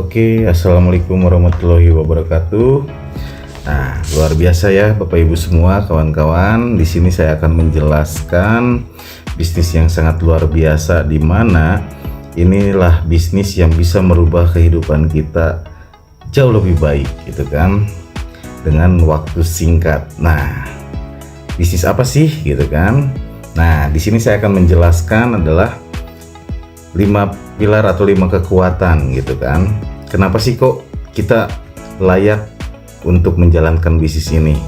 Oke, assalamualaikum warahmatullahi wabarakatuh. Nah, luar biasa ya, Bapak Ibu semua, kawan-kawan. Di sini saya akan menjelaskan bisnis yang sangat luar biasa, di mana inilah bisnis yang bisa merubah kehidupan kita jauh lebih baik, gitu kan, dengan waktu singkat. Nah, bisnis apa sih, gitu kan? Nah, di sini saya akan menjelaskan adalah 5 pilar atau 5 kekuatan, gitu kan. Kenapa sih kok kita layak untuk menjalankan bisnis ini?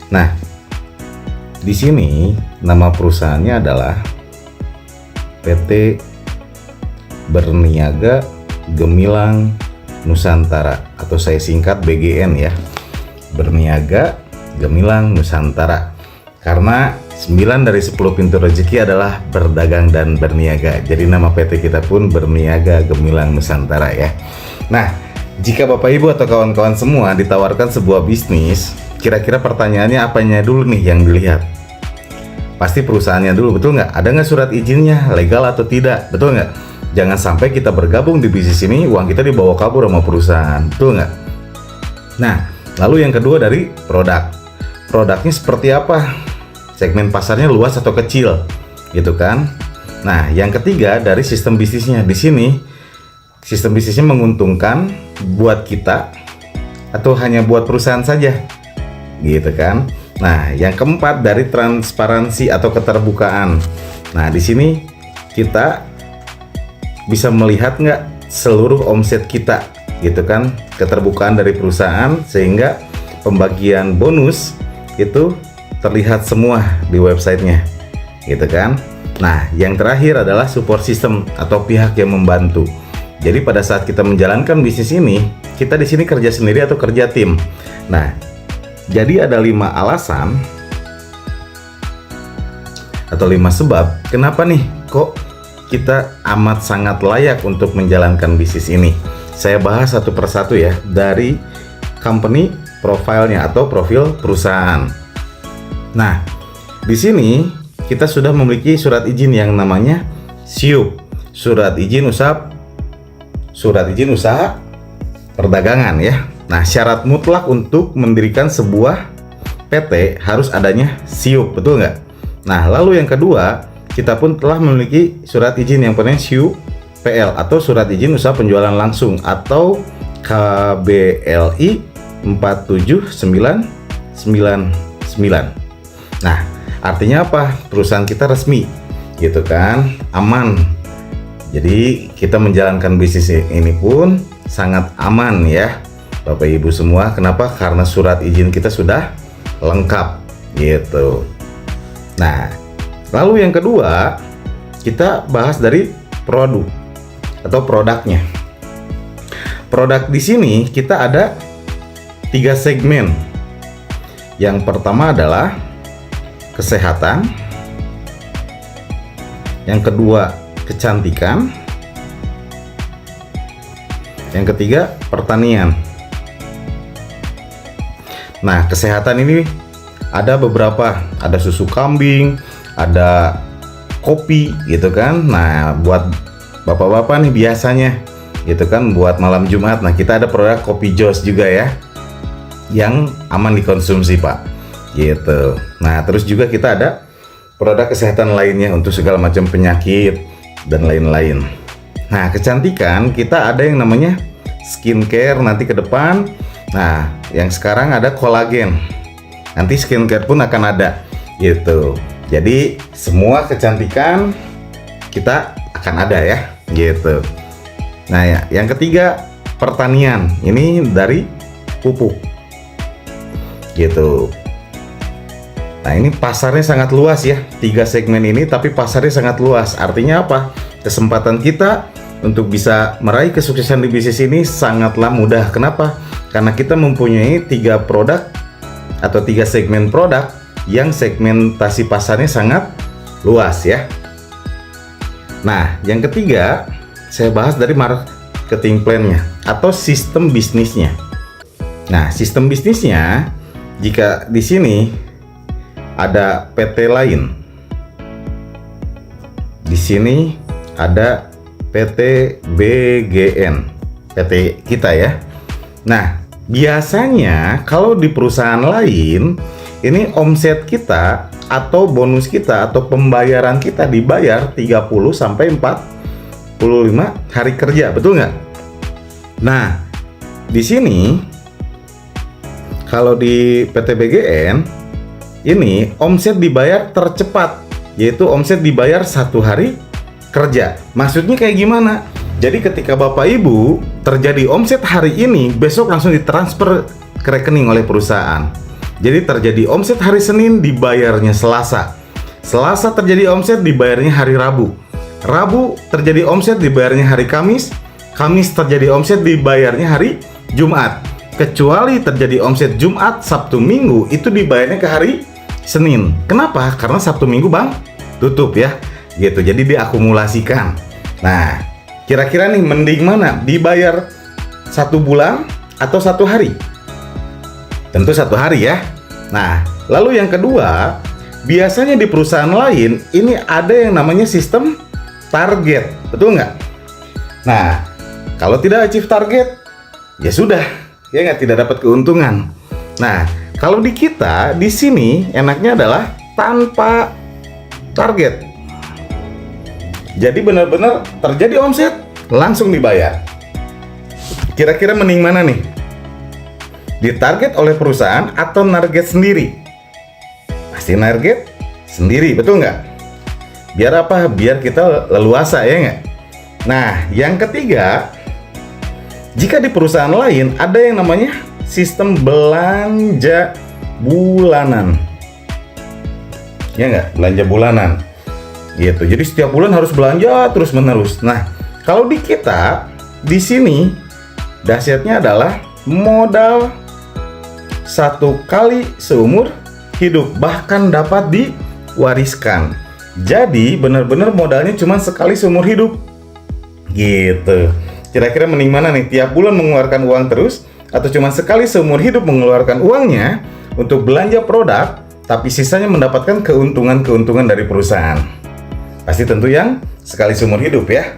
Nah, di sini nama perusahaannya adalah PT Berniaga Gemilang Nusantara, atau saya singkat BGN ya. Berniaga Gemilang Nusantara. Karena 9 dari 10 pintu rezeki adalah berdagang dan berniaga. Jadi nama PT kita pun Berniaga Gemilang Nusantara ya. Nah, jika Bapak Ibu atau kawan-kawan semua ditawarkan sebuah bisnis, kira-kira pertanyaannya apanya dulu nih yang dilihat? Pasti perusahaannya dulu, betul nggak? Ada nggak surat izinnya, legal atau tidak, betul nggak? Jangan sampai kita bergabung di bisnis ini, uang kita dibawa kabur sama perusahaan, betul nggak? Nah, lalu yang kedua dari produk. Produknya seperti apa? Segmen pasarnya luas atau kecil, gitu kan? Nah, yang ketiga dari sistem bisnisnya. Di sini sistem bisnisnya menguntungkan buat kita atau hanya buat perusahaan saja, gitu kan? Nah, yang keempat dari transparansi atau keterbukaan. Nah, di sini kita bisa melihat nggak seluruh omset kita, gitu kan? Keterbukaan dari perusahaan sehingga pembagian bonus itu terlihat semua di websitenya, gitu kan. Nah, yang terakhir adalah support system atau pihak yang membantu. Jadi pada saat kita menjalankan bisnis ini, kita di sini kerja sendiri atau kerja tim. Nah, jadi ada 5 alasan atau 5 sebab kenapa nih kok kita amat sangat layak untuk menjalankan bisnis ini. Saya bahas satu persatu ya, dari company profile-nya atau profil perusahaan. Nah, di sini kita sudah memiliki surat izin yang namanya SIUP, surat izin usaha perdagangan ya. Nah, syarat mutlak untuk mendirikan sebuah PT harus adanya SIUP, betul nggak? Nah, lalu yang kedua, kita pun telah memiliki surat izin yang namanya SIUP PL atau surat izin usaha penjualan langsung atau KBLI 47999. Nah, artinya apa? Perusahaan kita resmi, gitu kan, aman. Jadi kita menjalankan bisnis ini pun sangat aman ya, Bapak Ibu semua. Kenapa? Karena surat izin kita sudah lengkap, gitu. Nah, lalu yang kedua, kita bahas dari produk atau produknya. Produk di sini kita ada 3 segmen. Yang pertama adalah kesehatan, yang kedua kecantikan, yang ketiga pertanian. Nah, kesehatan ini ada beberapa, ada susu kambing, ada kopi, gitu kan. Nah, buat bapak-bapak nih biasanya, gitu kan, buat malam Jumat. Nah, kita ada produk kopi jos juga ya, yang aman dikonsumsi Pak, gitu. Nah, terus juga kita ada produk kesehatan lainnya untuk segala macam penyakit dan lain-lain. Nah, kecantikan kita ada yang namanya skincare nanti ke depan. Nah, yang sekarang ada kolagen. Nanti skincare pun akan ada, gitu. Jadi semua kecantikan kita akan ada ya, gitu. Nah, ya, yang ketiga pertanian. Ini dari pupuk, gitu. Nah, ini pasarnya sangat luas ya, 3 segmen ini, tapi pasarnya sangat luas. Artinya apa? Kesempatan kita untuk bisa meraih kesuksesan di bisnis ini sangatlah mudah. Kenapa? Karena kita mempunyai 3 produk atau 3 segmen produk yang segmentasi pasarnya sangat luas ya. Nah, yang ketiga saya bahas dari marketing plan-nya atau sistem bisnisnya. Nah, sistem bisnisnya, jika di sini ada PT lain, di sini ada PT BGN. PT kita ya. Nah, biasanya kalau di perusahaan lain, ini omset kita atau bonus kita atau pembayaran kita dibayar 30 sampai 45 hari kerja, betul nggak? Nah, di sini kalau di PT BGN ini omset dibayar tercepat, yaitu omset dibayar 1 hari kerja. Maksudnya kayak gimana? Jadi ketika Bapak Ibu terjadi omset hari ini, besok langsung ditransfer ke rekening oleh perusahaan. Jadi terjadi omset hari Senin, dibayarnya Selasa. Selasa terjadi omset, dibayarnya hari Rabu. Rabu terjadi omset, dibayarnya hari Kamis. Kamis terjadi omset, dibayarnya hari Jumat. Kecuali terjadi omset Jumat, Sabtu, Minggu, itu dibayarnya ke hari Senin. Kenapa? Karena Sabtu Minggu Bang tutup ya. Gitu. Jadi diakumulasikan. Nah, kira-kira nih mending mana? Dibayar 1 bulan atau 1 hari? Tentu 1 hari ya. Nah, lalu yang kedua, biasanya di perusahaan lain ini ada yang namanya sistem target, betul nggak? Nah, kalau tidak achieve target, ya sudah, ya nggak, tidak dapat keuntungan. Nah, kalau di kita di sini enaknya adalah tanpa target. Jadi benar-benar terjadi omset, langsung dibayar. Kira-kira mending mana nih? Ditarget oleh perusahaan atau target sendiri? Pasti target sendiri, betul nggak? Biar apa? Biar kita leluasa, ya nggak? Nah, yang ketiga, jika di perusahaan lain ada yang namanya sistem belanja bulanan. Ya nggak? Belanja bulanan. Gitu. Jadi setiap bulan harus belanja terus-menerus. Nah, kalau di kita di sini dahsyatnya adalah modal 1 kali seumur hidup, bahkan dapat diwariskan. Jadi benar-benar modalnya cuma sekali seumur hidup. Gitu. Kira-kira mending mana nih? Tiap bulan mengeluarkan uang terus atau cuma sekali seumur hidup mengeluarkan uangnya untuk belanja produk, tapi sisanya mendapatkan keuntungan-keuntungan dari perusahaan? Pasti tentu yang sekali seumur hidup ya.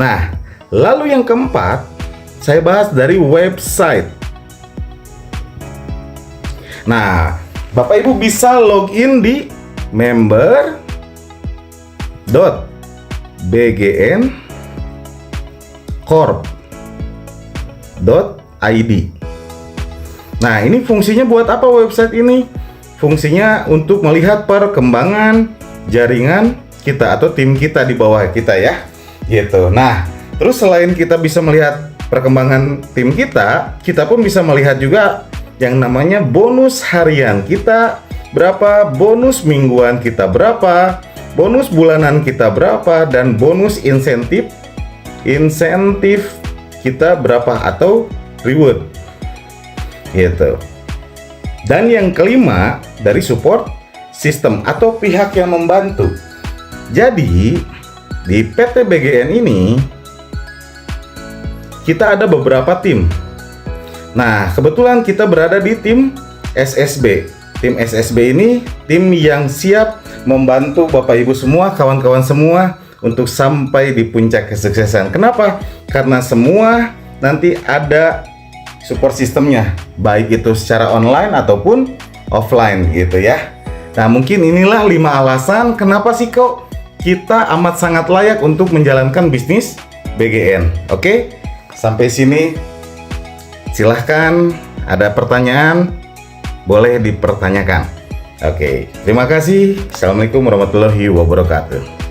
Nah, lalu yang keempat, saya bahas dari website. Nah, Bapak Ibu bisa login di member.bgncorp.id. Nah, ini fungsinya buat apa website ini? Fungsinya untuk melihat perkembangan jaringan kita atau tim kita di bawah kita ya, gitu. Nah, terus selain kita bisa melihat perkembangan tim kita, kita pun bisa melihat juga yang namanya bonus harian kita berapa, bonus mingguan kita berapa, bonus bulanan kita berapa, dan bonus insentif kita berapa atau reward, gitu. Dan yang kelima, dari support system atau pihak yang membantu. Jadi di PT BGN ini kita ada beberapa tim. Nah, kebetulan kita berada di tim SSB. Tim SSB ini tim yang siap membantu Bapak Ibu semua, kawan-kawan semua untuk sampai di puncak kesuksesan. Kenapa? Karena semua nanti ada support sistemnya, baik itu secara online ataupun offline gitu ya. Nah, mungkin inilah 5 alasan kenapa sih kok kita amat sangat layak untuk menjalankan bisnis BGN. Oke, sampai sini silahkan ada pertanyaan, boleh dipertanyakan. Oke, terima kasih. Assalamualaikum warahmatullahi wabarakatuh.